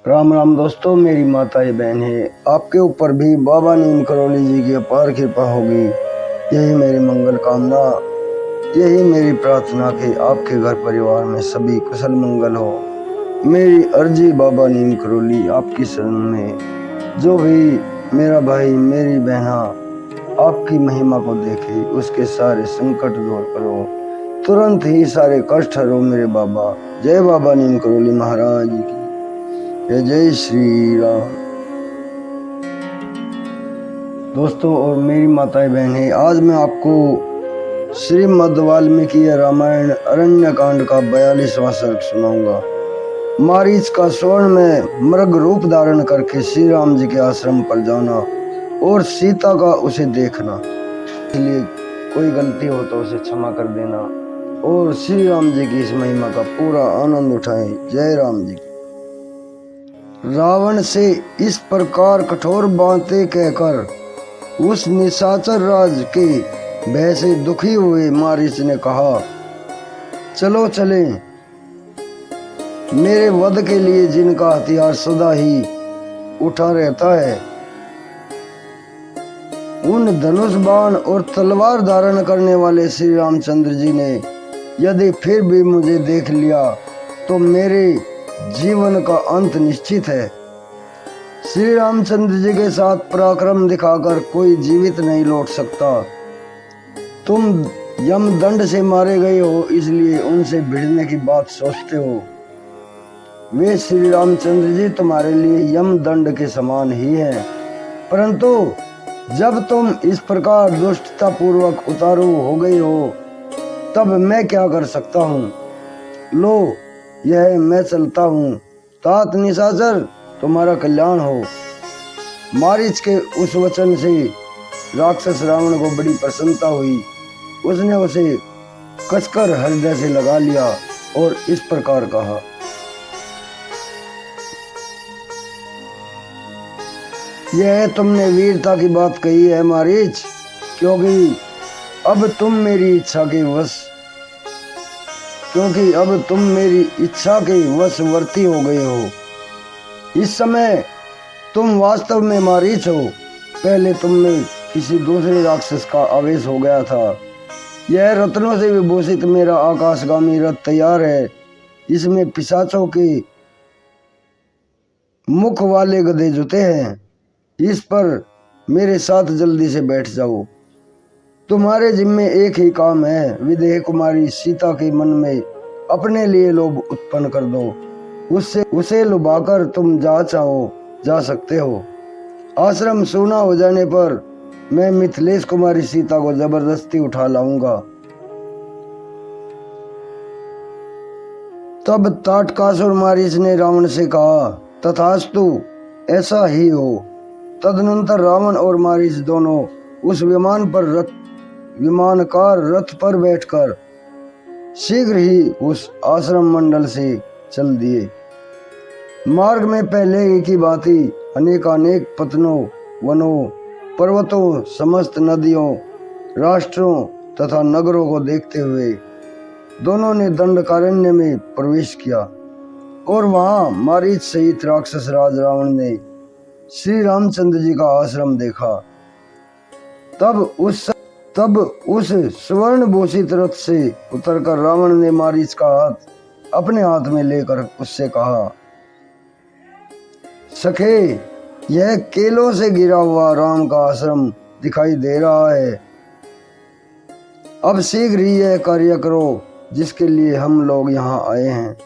राम राम दोस्तों, मेरी माताएं बहनें, आपके ऊपर भी बाबा नीम करौली जी की अपार कृपा होगी। यही मेरी मंगल कामना, यही मेरी प्रार्थना कि आपके घर परिवार में सभी कुशल मंगल हो। मेरी अर्जी बाबा नीम करौली आपकी शरण में। जो भी मेरा भाई मेरी बहना आपकी महिमा को देखे, उसके सारे संकट दूर करो, तुरंत ही सारे कष्ट हरो मेरे बाबा। जय बाबा नीम करौली महाराज की जय। जय श्री राम। दोस्तों और मेरी माताएं बहनें, आज मैं आपको श्रीमद् वाल्मीकि रामायण अरण्य कांड का 42वां सर्ग सुनाऊंगा। मारीच का स्वर्ण में मृग रूप धारण करके श्री राम जी के आश्रम पर जाना और सीता का उसे देखना। इसलिए कोई गलती हो तो उसे क्षमा कर देना और श्री राम जी की इस महिमा का पूरा आनंद उठाएं। जय राम जी। रावण से इस प्रकार कठोर बातें कहकर उस निशाचर राज के भय से दुखी हुए मारीच ने कहा, चलो चलें। मेरे वध के लिए जिनका हथियार सदा ही उठा रहता है, उन धनुष बाण और तलवार धारण करने वाले श्री रामचंद्र जी ने यदि फिर भी मुझे देख लिया तो मेरे जीवन का अंत निश्चित है। श्री रामचंद्र जी के साथ पराक्रम दिखाकर कोई जीवित नहीं लौट सकता। तुम यमदंड से मारे गए हो, इसलिए उनसे भिड़ने की बात सोचते हो। वे श्री रामचंद्र जी तुम्हारे लिए यमदंड के समान ही हैं, परंतु जब तुम इस प्रकार दुष्टता पूर्वक उतारू हो गए हो, तब मैं क्या कर सकता हूँ। लो, यह मैं चलता हूँ। तात निशाचर, तुम्हारा कल्याण हो। मारीच के उस वचन से राक्षस रावण को बड़ी प्रसन्नता हुई। उसने उसे कसकर हृदय से लगा लिया और इस प्रकार कहा, यह तुमने वीरता की बात कही है मारीच, क्योंकि अब तुम मेरी इच्छा के वशवर्ती हो गए हो। इस समय तुम वास्तव में मारीच हो। पहले तुम में किसी दूसरे राक्षस का आवेश हो गया था। यह रत्नों से विभूषित मेरा आकाशगामी रथ तैयार है। इसमें पिशाचों के मुख वाले गधे जुते हैं। इस पर मेरे साथ जल्दी से बैठ जाओ। तुम्हारे जिम्मे एक ही काम है, विदेह कुमारी सीता के मन में अपने लिए लोभ उत्पन्न कर दो। उसे लुभाकर तुम जहाँ चाहो जा सकते हो। आश्रम सूना हो जाने पर मैं मिथिलेश कुमारी सीता को जबरदस्ती उठा लाऊंगा। तब ताटकासुर मारीच ने रावण से कहा, तथास्तु, ऐसा ही हो। तदनंतर रावण और मारीच दोनों उस विमानकार रथ पर बैठकर शीघ्र ही उस आश्रम मंडल से चल दिए। मार्ग में पहले ही की भांति अनेकानेक पत्तनों, वनों, पर्वतों, समस्त नदियों, राष्ट्रों तथा नगरों को देखते हुए दोनों ने दंडकारण्य में प्रवेश किया और वहां मारीच सहित राक्षस राज रावण ने श्री रामचंद्र जी का आश्रम देखा। तब उस स्वर्ण भूषित रथ से उतरकर रावण ने मारीच का हाथ अपने हाथ में लेकर उससे कहा, सखे, यह केलों से घिरा हुआ राम का आश्रम दिखाई दे रहा है। अब शीघ्र ही यह कार्य करो जिसके लिए हम लोग यहाँ आए हैं।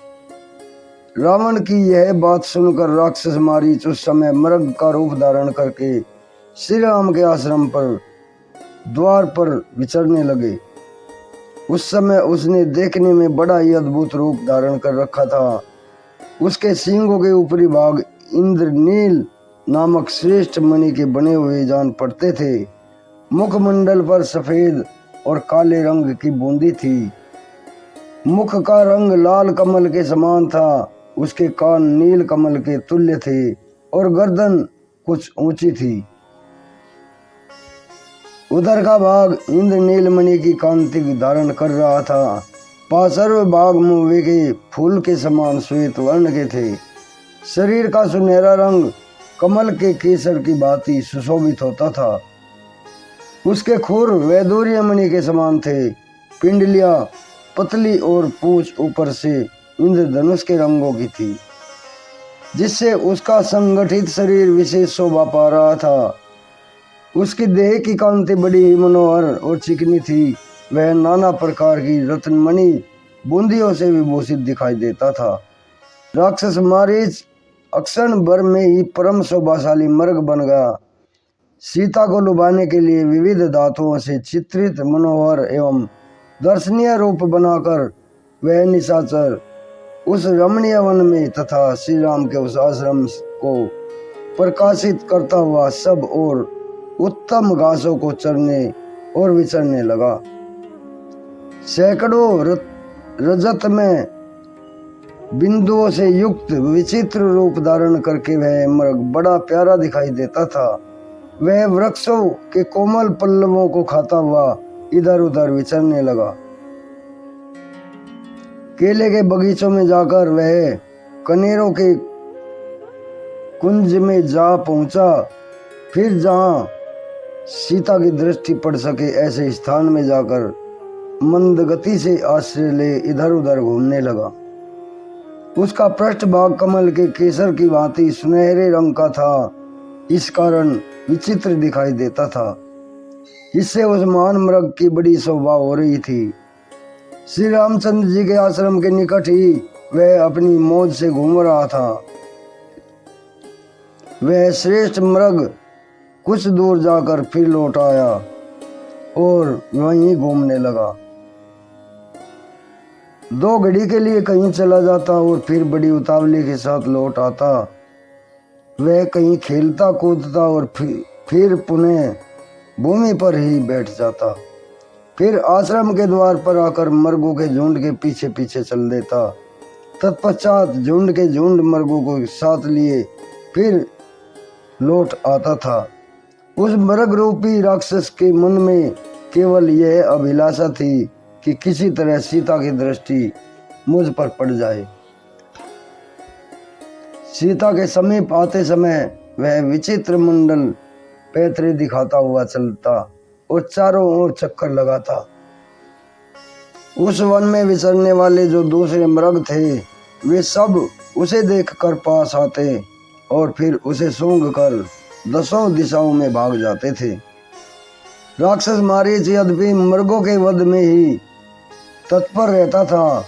रावण की यह बात सुनकर राक्षस मारीच उस समय मृग का रूप धारण करके श्री राम के आश्रम पर द्वार पर विचरने लगे। उस समय उसने देखने में बड़ा ही अद्भुत रूप धारण कर रखा था। उसके सींगों के ऊपरी भाग इंद्रनील नामक श्रेष्ठ मणि के बने हुए जान पड़ते थे। मुखमंडल पर सफेद और काले रंग की बूंदी थी। मुख का रंग लाल कमल के समान था। उसके कान नील कमल के तुल्य थे और गर्दन कुछ ऊंची थी। उधर का भाग इंद्र नीलमणि की कांति धारण कर रहा था। पार्श्व भाग मुंबई के फूल के समान श्वेत वर्ण के थे। शरीर का सुनहरा रंग कमल के केसर की भांति सुशोभित होता था। उसके खुर वैदूर्य मणि के समान थे। पिंडलियां पतली और पूंछ ऊपर से इंद्रधनुष के रंगों की थी, जिससे उसका संगठित शरीर विशेष शोभा पा रहा था। उसकी देह की कांति बड़ी ही मनोहर और चिकनी थी। वह नाना प्रकार की रत्नमणि बूंदियों से विभूषित दिखाई देता था। राक्षस मारीच अक्षण भर में ही परम शोभाशाली मृग बन गया। सीता को लुभाने के लिए विविध धातुओं से चित्रित मनोहर एवं दर्शनीय रूप बनाकर वह निशाचर उस रमणीय वन में तथा श्री राम के उस आश्रम को प्रकाशित करता हुआ सब और उत्तम घासों को चरने और विचरने लगा। सैकड़ों रजत में बिंदुओं से युक्त विचित्र रूप धारण करके वह मृग बड़ा प्यारा दिखाई देता था। वह वृक्षों के कोमल पल्लवों को खाता हुआ इधर उधर विचरने लगा। केले के बगीचों में जाकर वह कनेरों के कुंज में जा पहुंचा। फिर जहां सीता की दृष्टि पड़ सके ऐसे स्थान में जाकर मंद गति से आश्रय ले इधर उधर घूमने लगा। उसका पृष्ठभाग कमल के केसर की भांति सुनहरे रंग का था, इस कारण विचित्र दिखाई देता था। इससे उस महान मृग की बड़ी शोभा हो रही थी। श्री रामचंद्र जी के आश्रम के निकट ही वह अपनी मौज से घूम रहा था। वह श्रेष्ठ मृग कुछ दूर जाकर फिर लौट आया और वहीं घूमने लगा। 2 घड़ी के लिए कहीं चला जाता और फिर बड़ी उतावली के साथ लौट आता। वह कहीं खेलता कूदता और फिर पुनः भूमि पर ही बैठ जाता। फिर आश्रम के द्वार पर आकर मृगों के झुंड के पीछे पीछे चल देता। तत्पश्चात झुंड के झुंड मृगों को साथ लिए फिर लौट आता था। उस मृग रूपी राक्षस के मन में केवल यह अभिलाषा थी कि किसी तरह सीता की दृष्टि मुझ पर पड़ जाए। सीता के समीप आते समय वह विचित्र मंडल पैतरे दिखाता हुआ चलता और चारों ओर चक्कर लगाता। उस वन में विचरने वाले जो दूसरे मृग थे वे सब उसे देखकर पास आते और फिर उसे सूंघ कर 10 दिशाओं में भाग जाते थे। राक्षस मारीच यद्यपि मृगों के वध में ही तत्पर रहता था,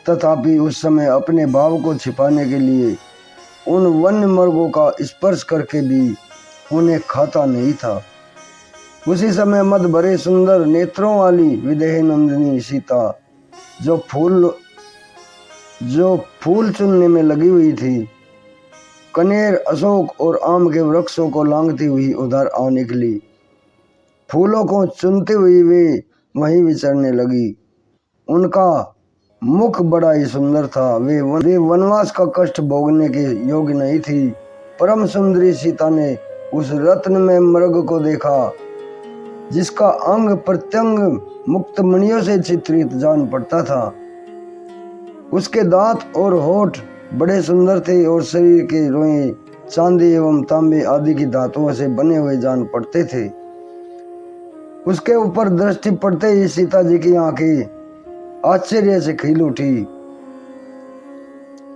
तथापि उस समय अपने भाव को छिपाने के लिए उन वन्य मृगों का स्पर्श करके भी उन्हें खाता नहीं था। उसी समय मद भरे सुंदर नेत्रों वाली विदेह नंदिनी सीता जो फूल चुनने में लगी हुई थी, कनेर, अशोक और आम के वृक्षों को लांघती हुई उधर आ निकली। फूलों को चुनती हुई वे वहीं विचरने लगी। उनका मुख बड़ा ही सुंदर था। वे वनवास का कष्ट भोगने के योग्य नहीं थी। परम सुंदरी सीता ने उस रत्न में मृग को देखा, जिसका अंग प्रत्यंग मुक्त मणियों से चित्रित जान पड़ता था। उसके दांत और होठ बड़े सुंदर थे और शरीर के रोए चांदी एवं तांबे आदि की धातुओं से बने हुए जान पड़ते थे। उसके ऊपर दृष्टि पड़ते ही सीता जी की आंखें आश्चर्य से खिल उठी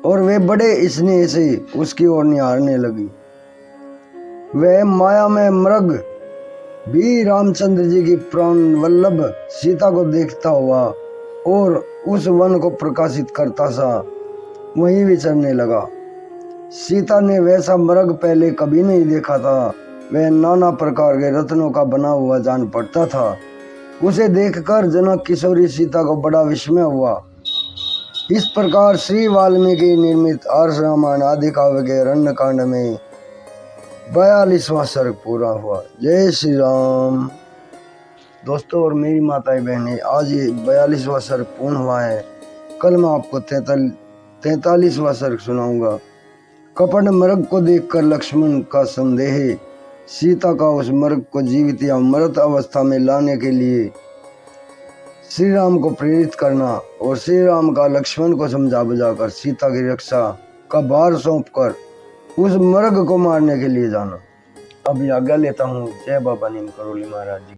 और वे बड़े स्नेह से उसकी ओर निहारने लगी। वह माया में मृग भी रामचंद्र जी की प्राण वल्लभ सीता को देखता हुआ और उस वन को प्रकाशित करता सा वहीं विचरने लगा। सीता ने वैसा मृग पहले कभी नहीं देखा था। वह नाना प्रकार के रत्नों का बना हुआ जान पड़ता था। उसे देखकर जनक किशोरी सीता को बड़ा विस्मय हुआ। इस प्रकार श्री वाल्मीकि निर्मित आर्ष रामायण आदि काव्य के अरण्य कांड में 42वां सर्ग पूरा हुआ। जय श्री राम। दोस्तों और मेरी माताएं बहनें, आज ये 42वां सर्ग पूर्ण हुआ है। कल मैं आपको 43वां सर्ग सुनाऊंगा। कपट मृग को देखकर लक्ष्मण का संदेह, सीता का उस मृग को जीवित या मृत अवस्था में लाने के लिए श्री राम को प्रेरित करना और श्री राम का लक्ष्मण को समझा बुझाकर सीता की रक्षा का भार सौंपकर उस मर्ग को मारने के लिए जाना। अब आज्ञा लेता हूँ। जय बाबा नीम करोली महाराज जी।